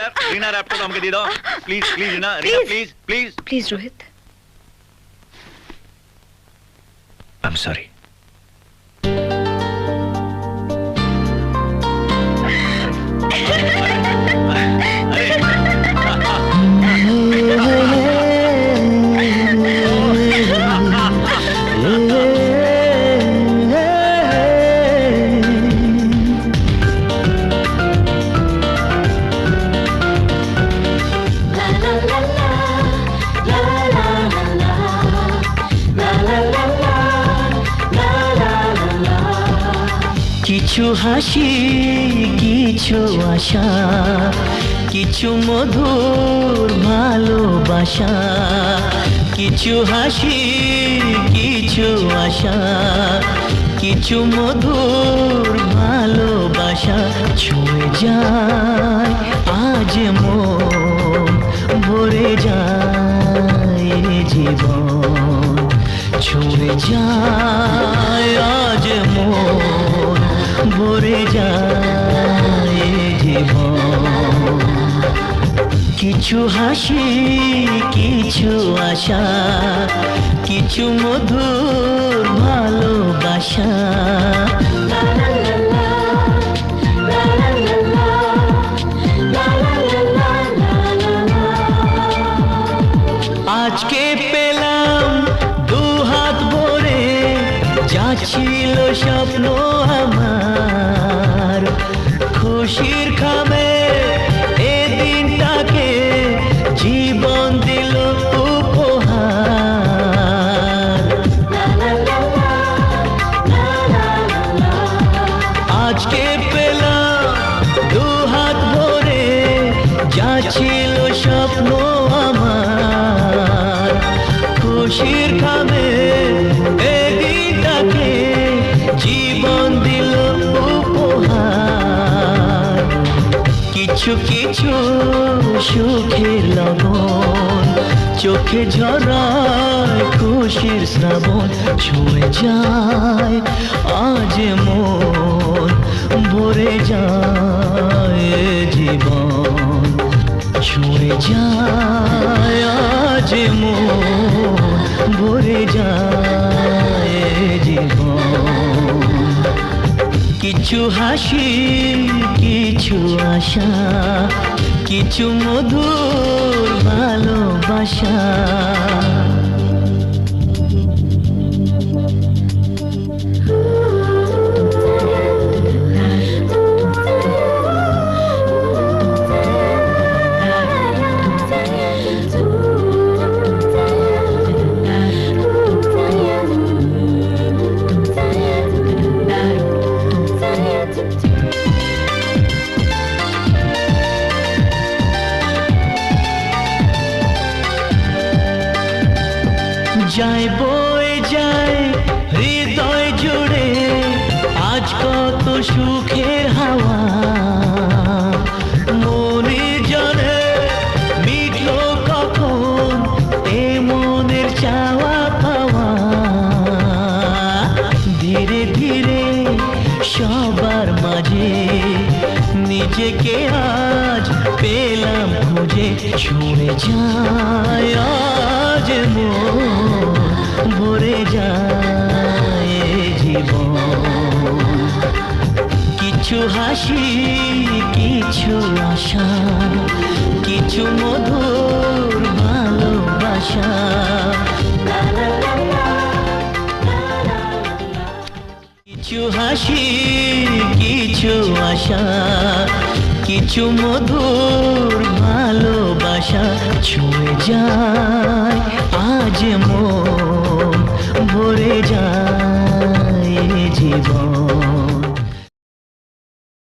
Reena rap तो हमके दे दो please please Reena Reena please please please Rohit I am sorry কিছু হাসি কিছু আশা কিছু মধুর ভালোবাসা কিছু হাসি কিছু আশা কিছু মধুর ভালোবাসা ছুঁয়ে যায় আজ মন ভরে যায় জীবন ছুঁয়ে যায় আজ মন ভরে যায় জীবন কিছু হাসি কিছু আশা কিছু মধুর ভালোবাসা আজকে পেলাম দু হাত ভরে যা ছিল স্বপ্ন আমার খুশির খামে এ দিনটাকে জীবন দিল উপহার আজকে পেলাম দু হাত ভরে যা ছিল স্বপ্ন আমার খুশির খামে এ দিনটাকে জীবন দিল উপহার কিছু কিছু সুখের লবণ চোখে ঝরায় খুশির শ্রাবণ ছুঁয়ে যায় আজ মন ভরে যায় জীবন ছুঁয়ে যায় আজ মন ভরে যায় জীবন কিছু হাসি কিছু আশা কিছু মধুর ভালোবাসা যায় বয়ে যায় হৃদয় জুড়ে আজ কত সুখের হাওয়া মনে জানে মিটলো কখন এ মনের চাওয়া পাওয়া ধীরে ধীরে সবার মাঝে নিজেকে আজ পেলাম খুঁজে ছুঁয়ে যায় আজ মন ভরে যায় জীবন কিছু হাসি কিছু আশা কিছু মধুর ভালোবাসা কিছু হাসি কিছু আশা কিছু মধুর ভালোবাসা ছুঁয়ে যায় আজ মন ভরে যায় জীবন